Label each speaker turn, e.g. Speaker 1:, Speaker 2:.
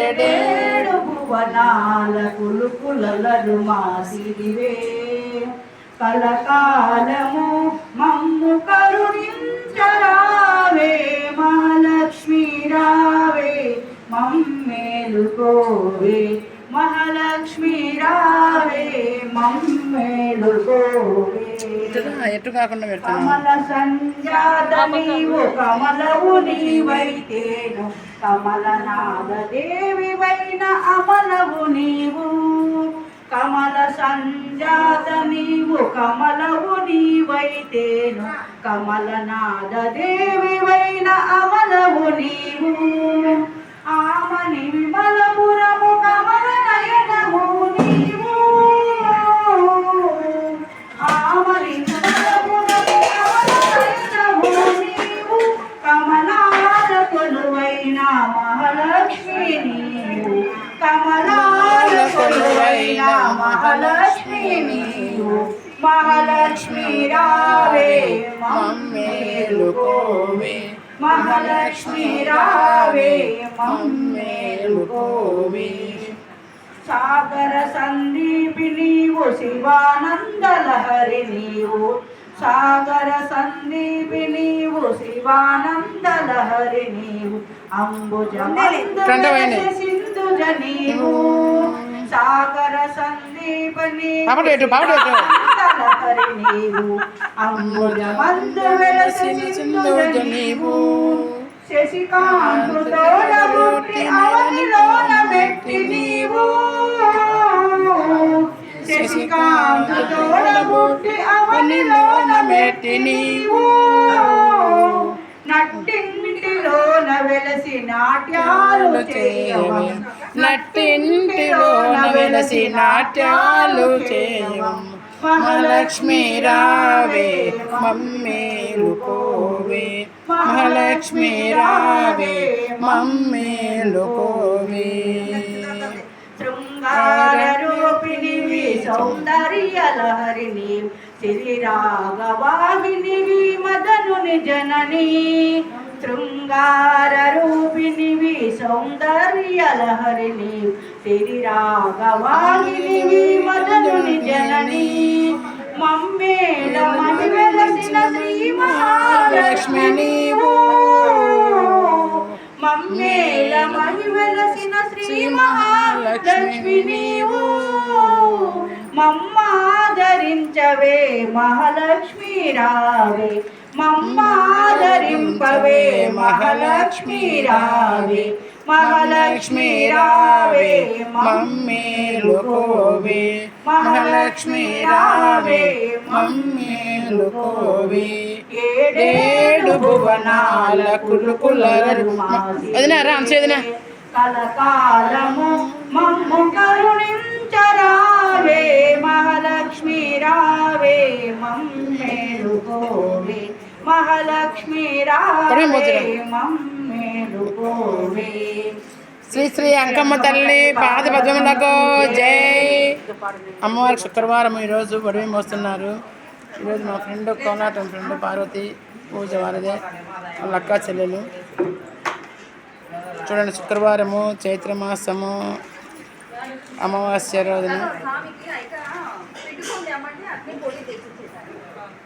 Speaker 1: ఏడేడు భువనాల కులుకులలను మాసిరివే కలకాలము మమ్ము కరుణించరావే మహాలక్ష్మి రావే మమ్మేలుకోవే మహాలక్ష్మి రావే మమ్మేలుకోవే
Speaker 2: ఎటు కాకుండా
Speaker 1: కమల సంజాత నీవు కమలవు నీవైతేను కమలనాథ దేవివైన అమలవు నీవు కమల సంజాత నీవు కమలవు నీవైతేను కమలనాథ దేవివైన అమలవు నీవు ఆమని విమలపురము కమల నయనము నీవు ఆమని విమలపురము కమల నయనము నీవు కమలాల కొలువైన మహాలక్ష్మి నీవు కమలాల కొలువైన మహాలక్ష్మి నీవు మహాలక్ష్మి రావే మమ్మేలుకోవే మహాలక్ష్మి రావే మమ్మేలుకోవే సాగర సందీపి నీవు శివానందలహరి నీవు సాగర సందీపి నీవు శివానందలహరి నీవు అంబుజమందు సింధుజ నీవు సాగర సందీప నీవు నీవు అంబుజమందు వెలసి సింధుజ నీవు శశికాంతుతోడ బుట్టి అవనిలోన మెట్టి నీవు శశికాంతుతోడ బుట్టి అవనిలోన మెట్టి నీవు నట్టింటిలోన వెలసి నాట్యాలు చేయవం
Speaker 2: నట్టింటిలోన వెలసి నాట్యాలు చేయవం మహాలక్ష్మి రావే మమ్మేలుకోవే మహాలక్ష్మి రావే మమ్మేలుకోవే
Speaker 1: శృంగార రూపిణివి సౌందర్య లహరిని సిరి రాగవాహినివి మదనుని జనని శృంగార రూపిణివి సౌందర్య లహరిని సిరి రాగవాహినివి మదనుని జనని మమ్మేల మణి వెలసిన శ్రీ మహాలక్ష్మి నీవు మమ్మేల మణి వెలసిన శ్రీ మహాలక్ష్మి నీవు మమ్మాదరించవే మహాలక్ష్మి రావే మమ్మాదరింపవే మహాలక్ష్మి రావే మహాలక్ష్మి రావే
Speaker 2: మమ్మేలుకోవే మహాలక్ష్మి రావే మమ్మేలుకోవే ఏడేడు భువనాల కులుకులరు వదినా రాంచేదినా
Speaker 1: కలకాలము మమ్ము కరుణించరావే మహాలక్ష్మి రావే మమ్మేలుకోవే మహాలక్ష్మి రావే మమ్మేలుకోవే
Speaker 2: శ్రీ శ్రీ అంకమ్మ తల్లి పాద పద్మములకు జై. అమ్మవారికి శుక్రవారం ఈరోజు బడివి మోస్తున్నారు. ఈరోజు మా ఫ్రెండ్ కోలాటం ఫ్రెండ్ పార్వతి పూజ వారిదే వాళ్ళ అక్క చెల్లెలు. చూడండి శుక్రవారము చైత్రమాసము అమావాస్య రోజున